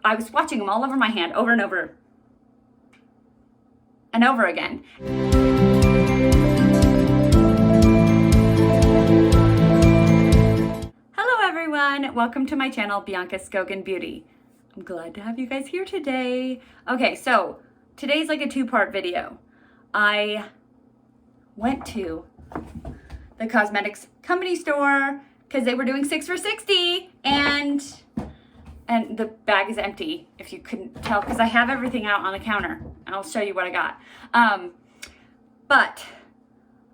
I was swatching them all over my hand over and over and over again. Hello everyone, welcome to my channel, Bianca Skogan Beauty. I'm glad to have you guys here today. Okay, so today's like a two-part video. I went to the cosmetics company store because they were doing 6 for $60 and the bag is empty, if you couldn't tell, because I have everything out on the counter and I'll show you what I got. But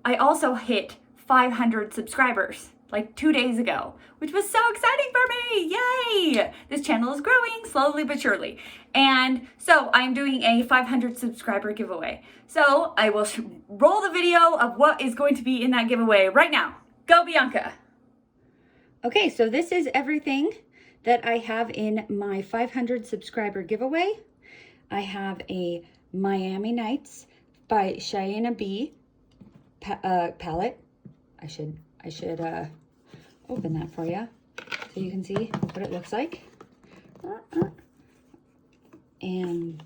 I also hit 500 subscribers like 2 days ago, which was so exciting for me. Yay! This channel is growing slowly but surely. And so I'm doing a 500 subscriber giveaway. So I will roll the video of what is going to be in that giveaway right now. Go Bianca! Okay, so this is everything that I have in my 500 subscriber giveaway. I have a Miami Nights by Cheyenne B palette. I should open that for you so you can see what it looks like. And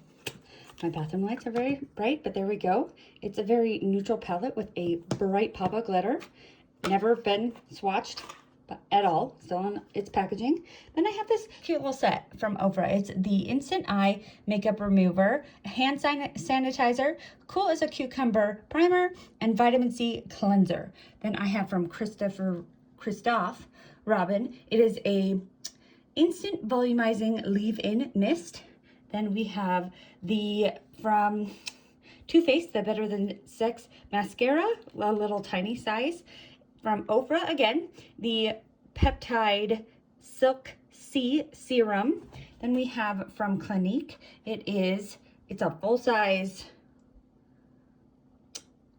my bathroom lights are very bright, but there we go. It's a very neutral palette with a bright pop of glitter. Never been swatched at all, still on its packaging. Then I have this cute little set from Ofra. It's the Instant Eye Makeup Remover, hand sanitizer, Cool as a Cucumber primer, and vitamin C cleanser. Then I have from Christophe Robin. It is a instant volumizing leave-in mist. Then we have the from Too Faced, the Better Than Sex mascara, a little tiny size. From Ofra again, the Peptide Silk C Serum. Then we have from Clinique, it's a full-size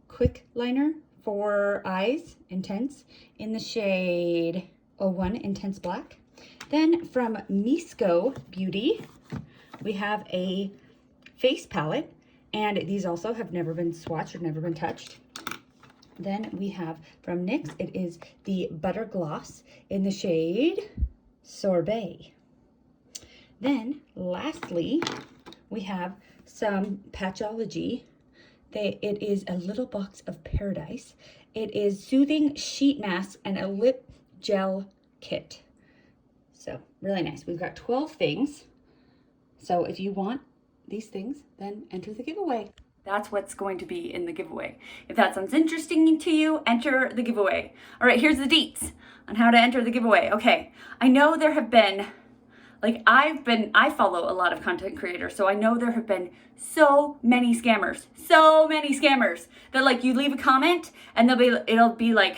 quick liner for eyes, intense, in the shade 01 Intense Black. Then from Misco Beauty, we have a face palette, and these also have never been swatched or never been touched. Then we have from NYX, it is the Butter Gloss in the shade Sorbet. Then lastly, we have some Patchology. It is a little box of paradise. It is soothing sheet mask and a lip gel kit. So really nice. We've got 12 things. So if you want these things, then enter the giveaway. That's what's going to be in the giveaway. If that sounds interesting to you, enter the giveaway. All right, here's the deets on how to enter the giveaway. Okay, I know there have been, I follow a lot of content creators, so I know there have been so many scammers that like you leave a comment and it'll be like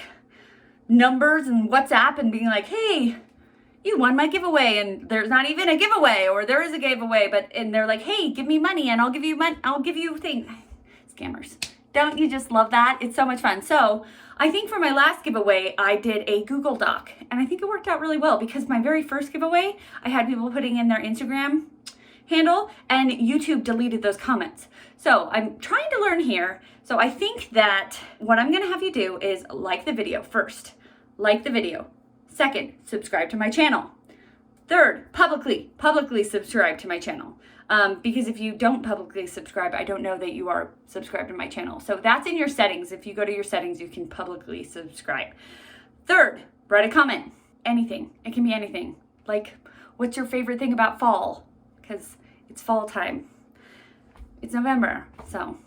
numbers and WhatsApp and being like, hey, you won my giveaway, and there's not even a giveaway, or there is a giveaway, and they're like, hey, give me money and I'll give you things. Scammers. Don't you just love that? It's so much fun. So I think for my last giveaway, I did a Google Doc, and I think it worked out really well because my very first giveaway, I had people putting in their Instagram handle and YouTube deleted those comments. So I'm trying to learn here. So I think that what I'm gonna have you do is like the video first. Like the video. Second, subscribe to my channel. Third, publicly subscribe to my channel. Because if you don't publicly subscribe, I don't know that you are subscribed to my channel. So that's in your settings. If you go to your settings, you can publicly subscribe. Third, write a comment. Anything. It can be anything. Like, what's your favorite thing about fall? Because it's fall time. It's November, so.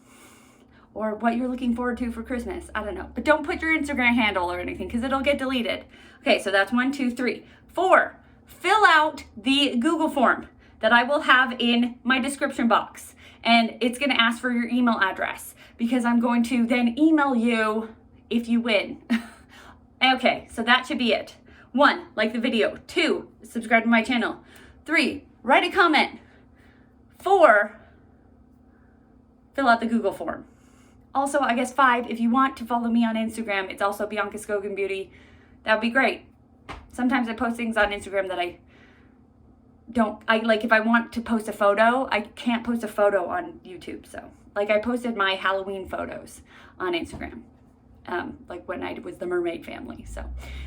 Or what you're looking forward to for Christmas. I don't know. But don't put your Instagram handle or anything because it'll get deleted. Okay, so that's 1, 2, 3. 4, fill out the Google form that I will have in my description box. And it's going to ask for your email address because I'm going to then email you if you win. Okay, so that should be it. 1, like the video. 2, subscribe to my channel. 3, write a comment. 4, fill out the Google form. Also, I guess 5, if you want to follow me on Instagram, it's also Bianca Skogan Beauty. That would be great. Sometimes I post things on Instagram that I like if I want to post a photo, I can't post a photo on YouTube. So like I posted my Halloween photos on Instagram, like when I was the mermaid family. So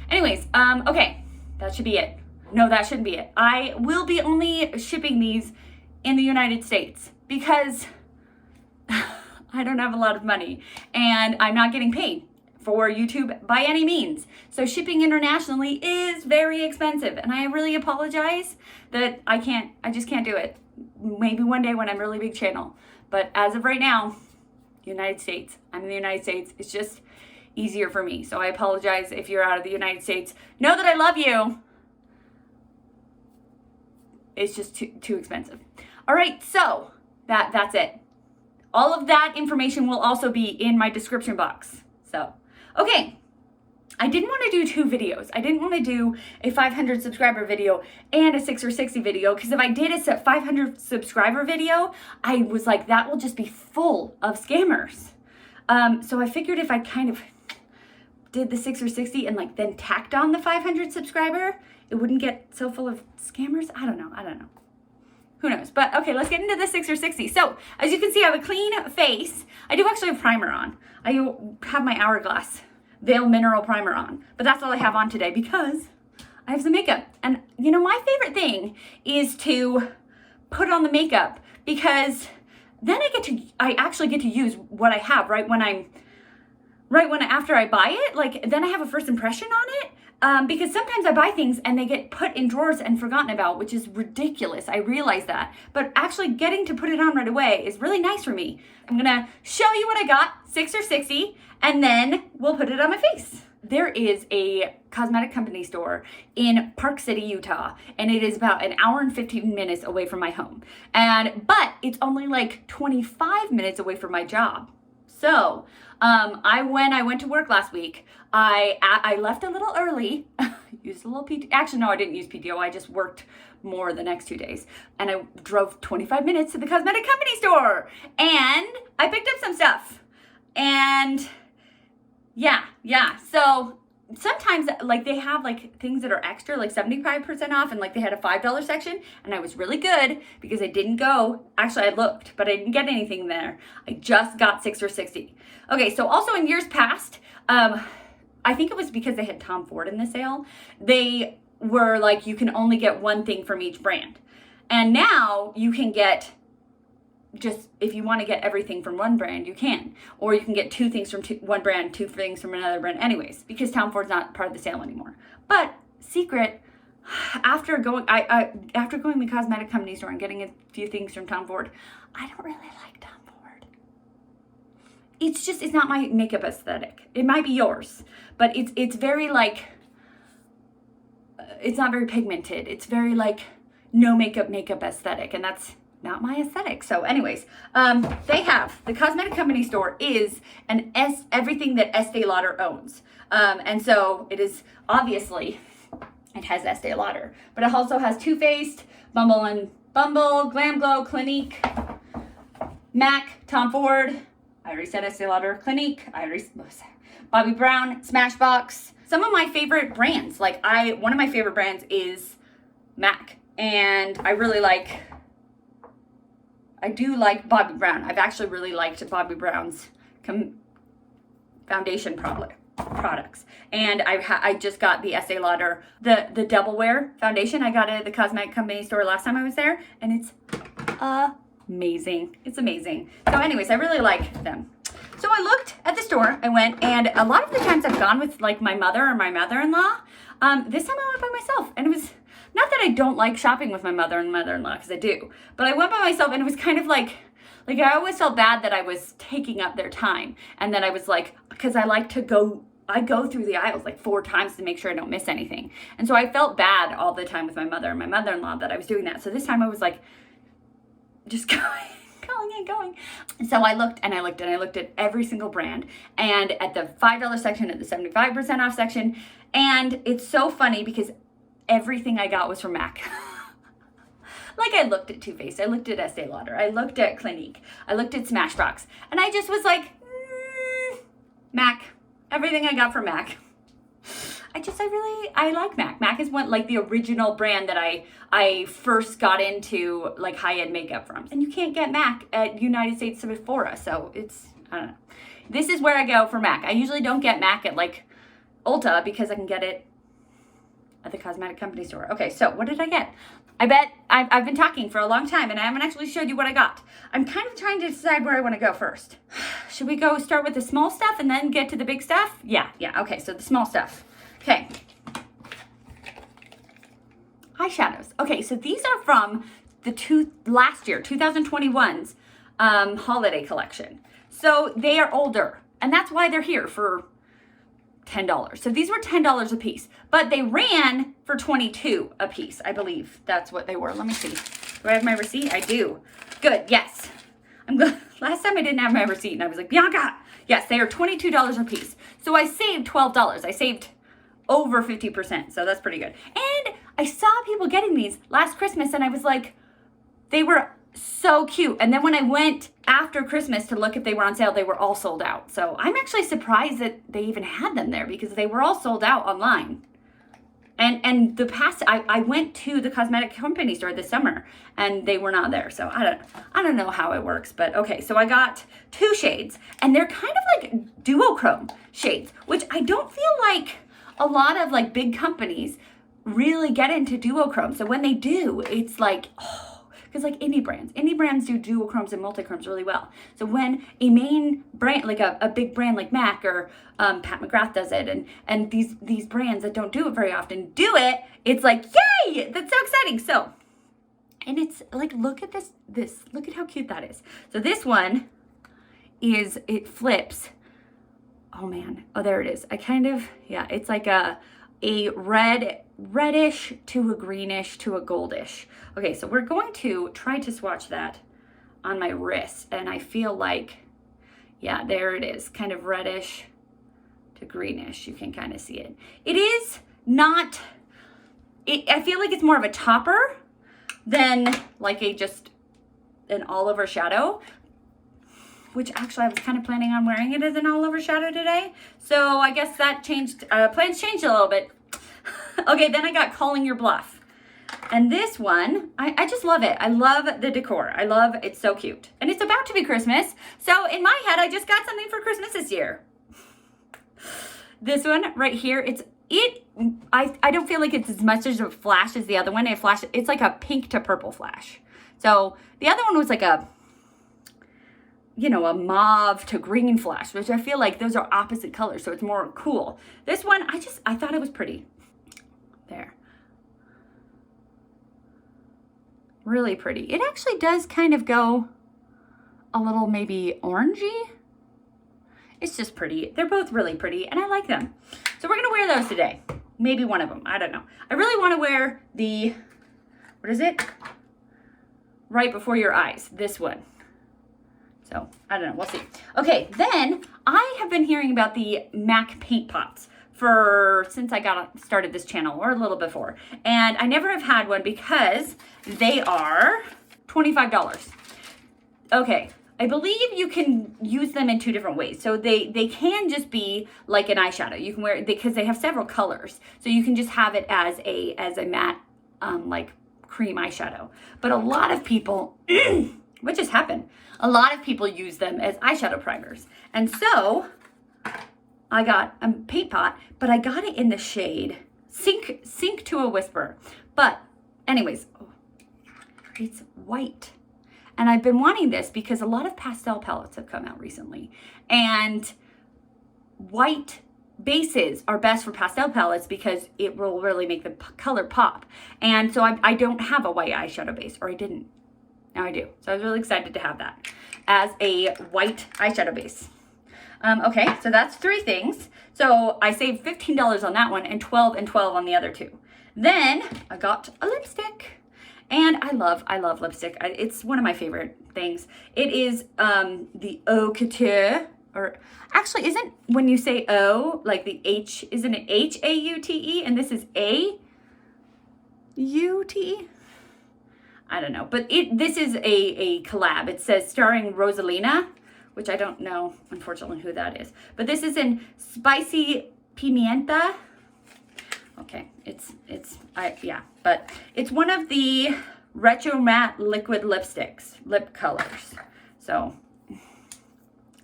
anyways, okay, that should be it. No, that shouldn't be it. I will be only shipping these in the United States because I don't have a lot of money and I'm not getting paid for YouTube by any means. So shipping internationally is very expensive, and I really apologize that I just can't do it. Maybe one day when I'm a really big channel. But as of right now, United States. I'm in the United States. It's just easier for me. So I apologize if you're out of the United States. Know that I love you. It's just too expensive. All right, so that's it. All of that information will also be in my description box. So, okay. I didn't want to do 2 videos. I didn't want to do a 500 subscriber video and a 6 or 60 video, because if I did a 500 subscriber video, I was like, that will just be full of scammers. So I figured if I kind of did the 6 or 60 and like then tacked on the 500 subscriber, it wouldn't get so full of scammers. I don't know. Who knows? But okay, let's get into the 6 or 60. So as you can see, I have a clean face. I do actually have primer on. I have my Hourglass Veil Mineral Primer on, but that's all I have on today because I have some makeup. And you know, my favorite thing is to put on the makeup, because then I actually get to use what I have after I buy it. Like, then I have a first impression on it. Because sometimes I buy things and they get put in drawers and forgotten about, which is ridiculous. I realize that. But actually getting to put it on right away is really nice for me. I'm gonna show you what I got, 6 or 60, and then we'll put it on my face. There is a cosmetic company store in Park City, Utah, and it is about an hour and 15 minutes away from my home. But it's only like 25 minutes away from my job. So, when I went to work last week, I left a little early, used a little PTO. Actually, no, I didn't use PTO. I just worked more the next 2 days. And I drove 25 minutes to the cosmetic company store. And I picked up some stuff. And yeah. So sometimes like they have like things that are extra, like 75% off, and like they had a $5 section, and I was really good because I didn't go. Actually, I looked, but I didn't get anything there. I just got 6 or 60. Okay, so also in years past, I think it was because they had Tom Ford in the sale. They were like, you can only get one thing from each brand. And now you can get just, if you want to get everything from one brand, you can. Or you can get 2 things from one brand, 2 things from another brand anyways, because Tom Ford's not part of the sale anymore. But secret, after going to the cosmetic company store and getting a few things from Tom Ford, I don't really like Tom Ford. It's not my makeup aesthetic. It might be yours, but it's very like, it's not very pigmented. It's very like no makeup aesthetic, and that's not my aesthetic. So anyways, they have, the cosmetic company store is everything that Estee Lauder owns. And so it is obviously, it has Estee Lauder, but it also has Too Faced, Bumble, Glam Glow, Clinique, MAC, Tom Ford, I already said Estee Lauder, Clinique, Bobbi Brown, Smashbox. Some of my favorite brands, like one of my favorite brands is MAC, and I do like Bobbi Brown. I've actually really liked Bobbi Brown's foundation products. And I just got the Estee Lauder, the Double Wear foundation. I got it at the cosmetic company store last time I was there, and it's amazing. It's amazing. So anyways, I really like them. So I looked at the store, I went, and a lot of the times I've gone with like my mother or my mother-in-law. This time I went by myself, and it was, not that I don't like shopping with my mother and mother-in-law, because I do, but I went by myself, and it was kind of like I always felt bad that I was taking up their time, and then I was like, because I go through the aisles like 4 times to make sure I don't miss anything, and so I felt bad all the time with my mother and my mother-in-law that I was doing that. So this time I was like, just going. So I looked at every single brand, and at the $5 section, at the 75% off section, and it's so funny because everything I got was from MAC. Like, I looked at Too Faced, I looked at Estee Lauder, I looked at Clinique, I looked at Smashbox, and I just was like, MAC. Everything I got from MAC. I like MAC. MAC is like the original brand that I first got into like high-end makeup from. And you can't get MAC at United States Sephora, so it's, I don't know. This is where I go for MAC. I usually don't get MAC at like Ulta because I can get it at the cosmetic company store. Okay, so what did I get? I bet I've been talking for a long time and I haven't actually showed you what I got. I'm kind of trying to decide where I want to go first. Should we go start with the small stuff and then get to the big stuff? Yeah, okay, so the small stuff. Okay. Eyeshadows. Okay, so these are from the last year, 2021's holiday collection. So they are older, and that's why they're here for $10. So these were $10 a piece, but they ran for $22 a piece. I believe that's what they were. Let me see. Do I have my receipt? I do. Good. Yes. I'm good. Last time I didn't have my receipt, and I was like, Bianca. Yes, they are $22 a piece. So I saved $12. I saved over 50%. So that's pretty good. And I saw people getting these last Christmas, and I was like, they were so cute. And then when I went after Christmas to look if they were on sale, they were all sold out. So I'm actually surprised that they even had them there because they were all sold out online. And I went to the cosmetic company store this summer and they were not there. So I don't know how it works, but okay. So I got 2 shades and they're kind of like duochrome shades, which I don't feel like a lot of like big companies really get into duochrome. So when they do, it's like, oh, because like indie brands do duochromes and multichromes really well. So when a main brand, like a big brand like MAC or Pat McGrath does it, and these brands that don't do it very often do it, it's like, yay, that's so exciting. So, and it's like, look at this, look at how cute that is. So this one it flips. Oh man, oh there it is. It's like a reddish to a greenish to a goldish. Okay, so we're going to try to swatch that on my wrist, and I feel like, yeah, there it is, kind of reddish to greenish. You can kind of see it. It is not, I feel like it's more of a topper than like an all over shadow, which actually I was kind of planning on wearing it as an all over shadow today. So I guess that changed, plans changed a little bit. Okay, then I got Calling Your Bluff. And this one, I just love it. I love the decor. It's so cute. And it's about to be Christmas. So in my head, I just got something for Christmas this year. This one right here, I don't feel like it's as much as a flash as the other one. It's like a pink to purple flash. So the other one was like a mauve to green flash, which I feel like those are opposite colors. So it's more cool. This one, I thought it was pretty. There. Really pretty. It actually does kind of go a little maybe orangey. It's just pretty. They're both really pretty and I like them. So we're going to wear those today. Maybe one of them. I don't know. I really want to wear what is it? Right Before Your Eyes. This one. So I don't know. We'll see. Okay. Then I have been hearing about the MAC paint pots since I got started this channel, or a little before, and I never have had one because they are $25. Okay, I believe you can use them in 2 different ways. So they can just be like an eyeshadow. You can wear it because they have several colors, so you can just have it as a matte like cream eyeshadow. But a lot of people what just happened? A lot of people use them as eyeshadow primers, and so I got a paint pot, but I got it in the shade Sink to a Whisper. But anyways, it's white. And I've been wanting this because a lot of pastel palettes have come out recently. And white bases are best for pastel palettes because it will really make the color pop. And so I don't have a white eyeshadow base, or I didn't. Now I do. So I was really excited to have that as a white eyeshadow base. Okay, so that's 3 things. So I saved $15 on that one and $12 and $12 on the other 2. Then I got a lipstick, and I love lipstick. It's one of my favorite things. It is the CUTURE, or actually isn't, when you say O, like the H, isn't it HAUTE? And this is AUTE? I don't know, but this is a collab. It says starring Rosalia, which I don't know, unfortunately, who that is. But this is in Spicy Pimienta. Okay, but it's one of the retro matte liquid lipsticks, Lipcolors. So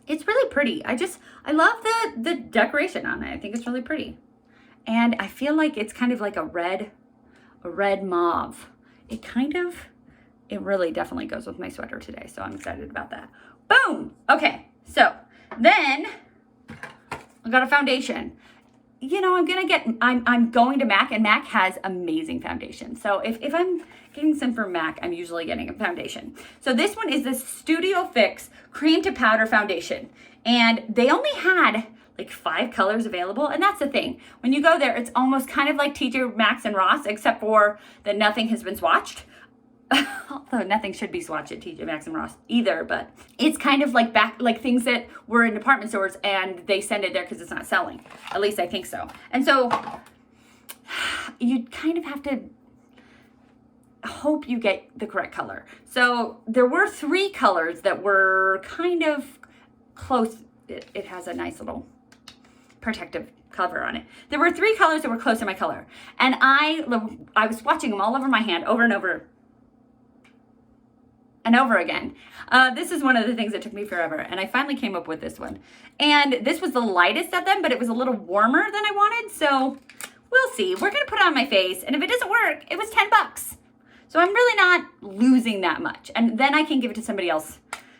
it's really pretty. I love the decoration on it. I think it's really pretty. And I feel like it's kind of like a red mauve. It really definitely goes with my sweater today. So I'm excited about that. Boom. Okay. So then I got a foundation. You know, I'm going to MAC, and MAC has amazing foundation. So if I'm getting some from MAC, I'm usually getting a foundation. So this one is the Studio Fix Cream to Powder Foundation. And they only had like 5 colors available. And that's the thing. When you go there, it's almost kind of like TJ Maxx and Ross, except for that nothing has been swatched. Although nothing should be swatched at TJ Maxx and Ross either, but it's kind of like things that were in department stores and they send it there because it's not selling. At least I think so. And so you kind of have to hope you get the correct color. So there were 3 colors that were kind of close. It has a nice little protective cover on it. There were 3 colors that were close to my color. And I was swatching them all over my hand over and over and over again. This is one of the things that took me forever, and I finally came up with this one. And this was the lightest of them, but it was a little warmer than I wanted, so we'll see. We're gonna put it on my face, and if it doesn't work, it was 10 bucks. So I'm really not losing that much, and then I can give it to somebody else.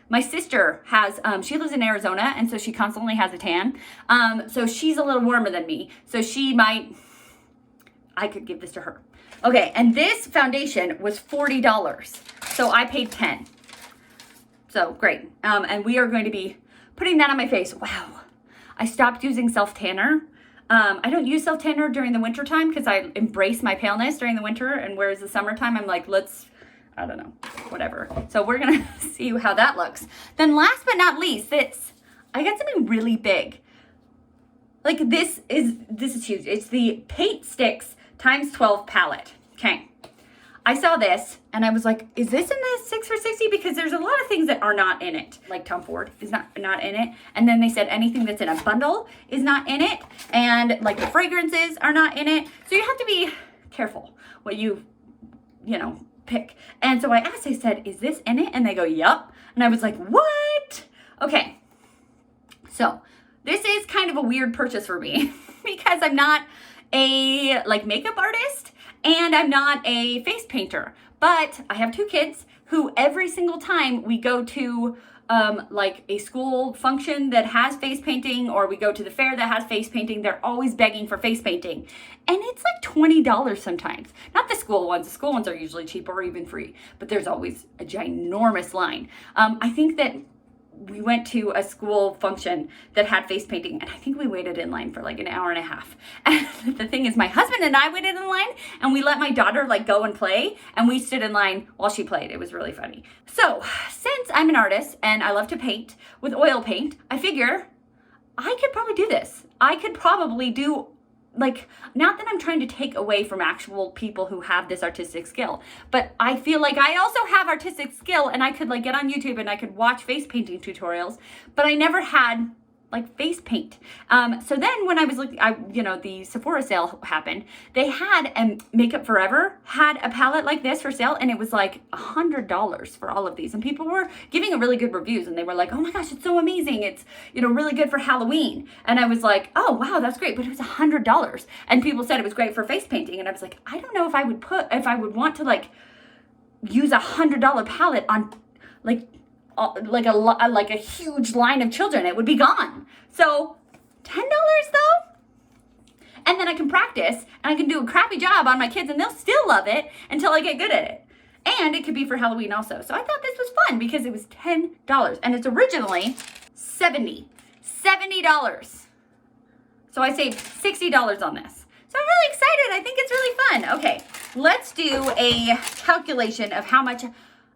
My sister has, she lives in Arizona, and so she constantly has a tan. So she's a little warmer than me, so I could give this to her. Okay, and this foundation was $40. So I paid 10. So great. And we are going to be putting that on my face. Wow. I stopped using self-tanner. I don't use self-tanner during the winter time because I embrace my paleness during the winter. And whereas the summertime, I'm like, I don't know, whatever. So we're going to see how that looks. Then last but not least, I got something really big. Like this is huge. It's the Paintstick ×12 palette. Okay. I saw this and I was like, is this in the 6 for $60? Because there's a lot of things that are not in it. Like Tom Ford is not in it. And then they said anything that's in a bundle is not in it. And like the fragrances are not in it. So you have to be careful what you pick. And so I asked, I said, is this in it? And they go, yup. And I was like, what? Okay. So this is kind of a weird purchase for me because I'm not a makeup artist. And I'm not a face painter, but I have 2 kids who every single time we go to a school function that has face painting, or we go to the fair that has face painting, they're always begging for face painting. And it's like $20 sometimes. Not the school ones. The school ones are usually cheap or even free, but there's always a ginormous line. I think that we went to a school function that had face painting, and I think we waited in line for like an hour and a half. And the thing is, my husband and I waited in line, and we let my daughter go and play, and we stood in line while she played. It was really funny. So since I'm an artist and I love to paint with oil paint, I figure I could probably do this. I could probably do, not that I'm trying to take away from actual people who have this artistic skill, but I feel like I also have artistic skill, and I could get on YouTube and I could watch face painting tutorials, but I never had face paint. So then when I was looking, the Sephora sale happened. They had, Makeup Forever had a palette like this for sale, and it was like $100 for all of these. And people were giving it really good reviews, and they were like, oh my gosh, it's so amazing. It's, really good for Halloween. And I was like, oh wow, that's great. But it was $100. And people said it was great for face painting. And I was like, I don't know if I would want to use $100 palette on a huge line of children. It would be gone. So $10 though, and then I can practice and I can do a crappy job on my kids and they'll still love it until I get good at it. And it could be for Halloween also. So I thought this was fun because it was $10 and it's originally $70. So I saved $60 on this. So I'm really excited. I think it's really fun. Okay, let's do a calculation of how much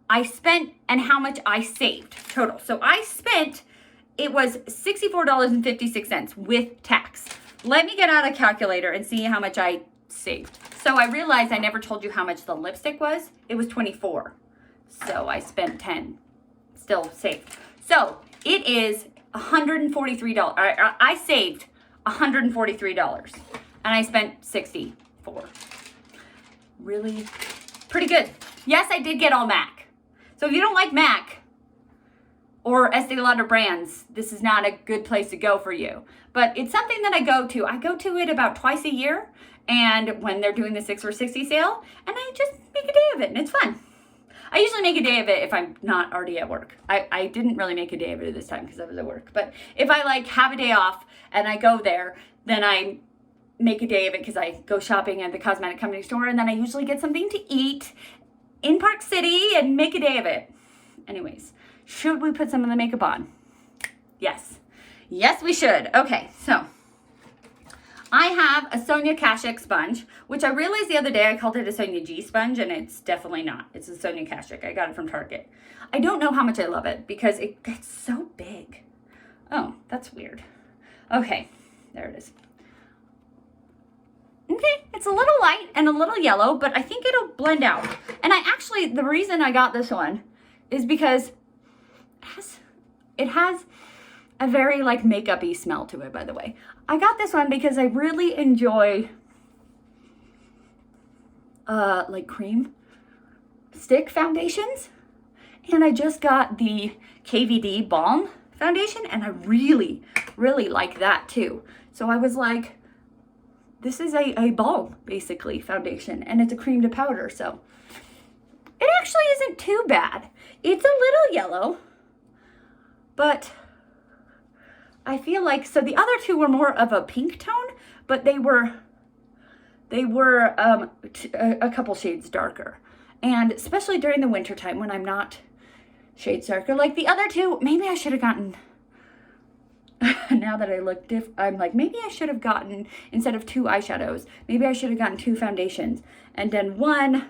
I spent and how much I saved total. So I spent, it was $64.56 with tax. Let me get out a calculator and see how much I saved. So I realized I never told you how much the lipstick was. It was $24. So I spent 10, still saved. So it is $143. I saved $143 and I spent $64. Really pretty good. Yes, I did get all MAC. So if you don't like MAC or Estee Lauder brands, this is not a good place to go for you. But it's something that I go to. I go to it about twice a year, and when they're doing the 6 for 60 sale, and I just make a day of it, and it's fun. I usually make a day of it if I'm not already at work. I didn't really make a day of it this time because I was at work. But if I like have a day off and I go there, then I make a day of it because I go shopping at the cosmetic company store, and then I usually get something to eat in Park City and make a day of it. Anyways, should we put some of the makeup on? Yes. Yes, we should. Okay, so I have a Sonia Kashuk sponge, which I realized the other day I called it a Sonia G sponge, and it's definitely not. It's a Sonia Kashuk. I got it from Target. I don't know how much I love it because it gets so big. Oh, that's weird. Okay, there it is. Okay, it's a little light and a little yellow, but I think it'll blend out. And the reason I got this one is because it has a very like makeup-y smell to it, by the way. I got this one because I really enjoy like cream stick foundations. And I just got the KVD Balm foundation, and I really, really like that too. So I was like, this is a balm, basically, foundation, and it's a cream to powder, so it actually isn't too bad. It's a little yellow, but I feel like, so the other two were more of a pink tone, but they were a couple shades darker. And especially during the winter time when I'm not shades darker, like the other two, maybe I should have gotten, now that I look I'm like, maybe I should have gotten, instead of 2 eyeshadows, maybe I should have gotten 2 foundations and then one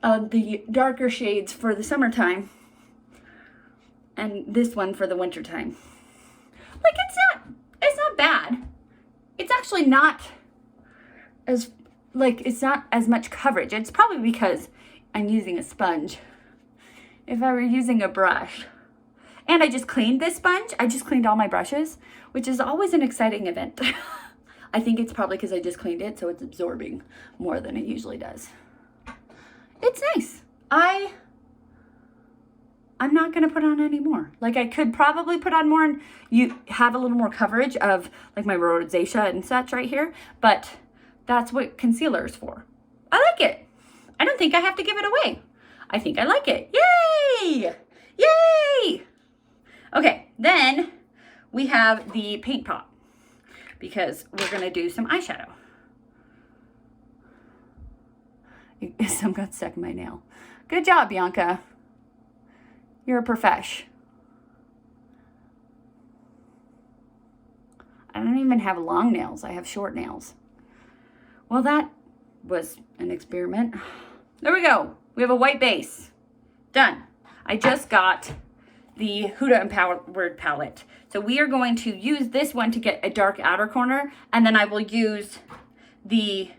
of the darker shades for the summertime and this one for the winter time. Like, it's not bad. It's actually not as, like, it's not as much coverage. It's probably because I'm using a sponge. If I were using a brush, and I just cleaned this sponge, I just cleaned all my brushes, which is always an exciting event. I think it's probably because I just cleaned it, so it's absorbing more than it usually does. It's nice. I'm not going to put on any more. Like, I could probably put on more and you have a little more coverage of like my rosacea and such right here, but that's what concealer is for. I like it. I don't think I have to give it away. I think I like it. Yay! Yay! Okay, then we have the paint pot because we're going to do some eyeshadow. Some got stuck in my nail. Good job, Bianca. You're a profesh. I don't even have long nails. I have short nails. Well, that was an experiment. There we go. We have a white base. Done. I just got the Huda Empowered palette. So we are going to use this one to get a dark outer corner, and then I will use the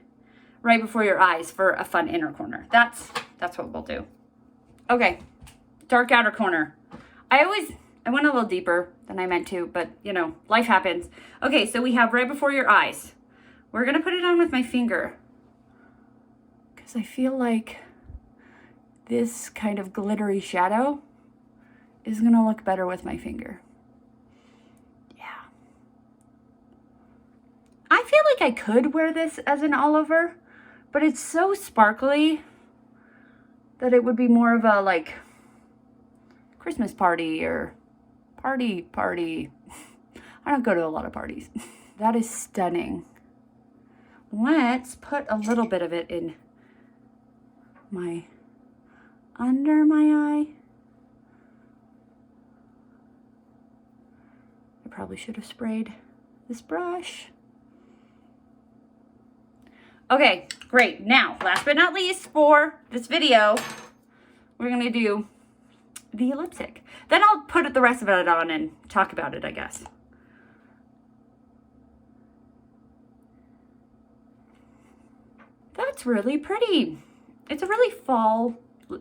Right Before Your Eyes for a fun inner corner. That's what we'll do. Okay. Dark outer corner. I went a little deeper than I meant to, but you know, life happens. Okay, so we have Right Before Your Eyes. We're gonna put it on with my finger because I feel like this kind of glittery shadow is gonna look better with my finger. Yeah. I feel like I could wear this as an all over, but it's so sparkly that it would be more of a like Christmas party or party. I don't go to a lot of parties. That is stunning. Let's put a little bit of it in under my eye. I probably should have sprayed this brush. Okay, great. Now, last but not least for this video, we're gonna do the lipstick. Then I'll put the rest of it on and talk about it, I guess. That's really pretty. It's a really fall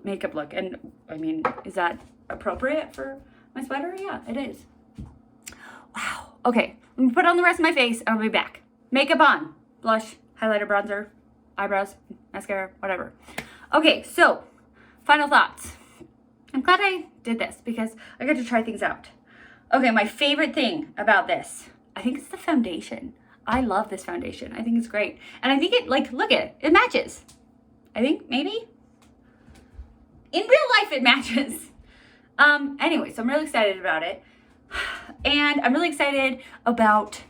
makeup look. And I mean, is that appropriate for my sweater? Yeah, it is. Wow. Okay, let me put on the rest of my face and I'll be back. Makeup on. Blush, highlighter, bronzer, eyebrows, mascara, whatever. Okay, so final thoughts. I'm glad I did this because I got to try things out. Okay, my favorite thing about this, I think it's the foundation. I love this foundation. I think it's great. And I think it, like, look at it, it matches. I think maybe in real life it matches. Anyway, so I'm really excited about it. And I'm really excited about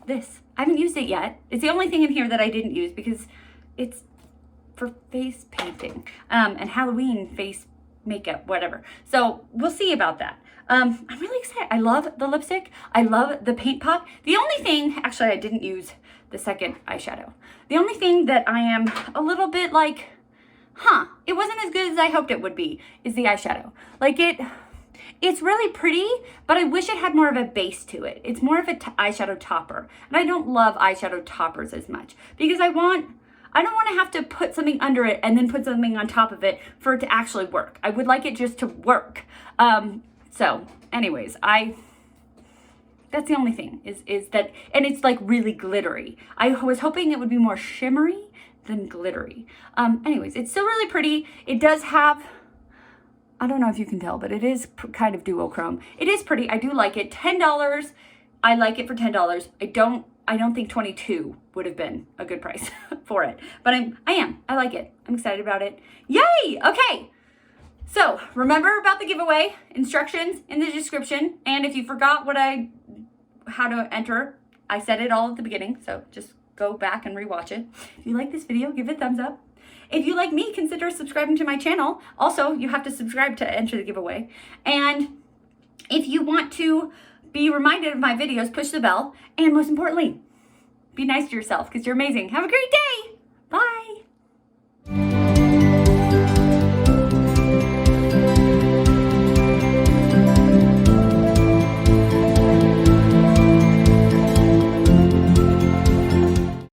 this. I haven't used it yet. It's the only thing in here that I didn't use because it's for face painting and Halloween face makeup, whatever. So we'll see about that. I'm really excited. I love the lipstick. I love the paint pot. The only thing, actually I didn't use the second eyeshadow. The only thing that I am a little bit like, it wasn't as good as I hoped it would be, is the eyeshadow. Like it's really pretty, but I wish it had more of a base to it. It's more of a eyeshadow topper. And I don't love eyeshadow toppers as much because I don't want to have to put something under it and then put something on top of it for it to actually work. I would like it just to work. So anyways, that's the only thing is that, and it's like really glittery. I was hoping it would be more shimmery than glittery. Anyways, it's still really pretty. It does have, I don't know if you can tell, but it is kind of duochrome. It is pretty. I do like it. $10. I like it for $10. I don't think 22 would have been a good price for it, but I like it. I'm excited about it. Yay! Okay. So remember about the giveaway, instructions in the description. And if you forgot how to enter, I said it all at the beginning. So just go back and rewatch it. If you like this video, give it a thumbs up. If you like me, consider subscribing to my channel. Also, you have to subscribe to enter the giveaway. And if you want to be reminded of my videos, push the bell. And most importantly, be nice to yourself because you're amazing. Have a great day.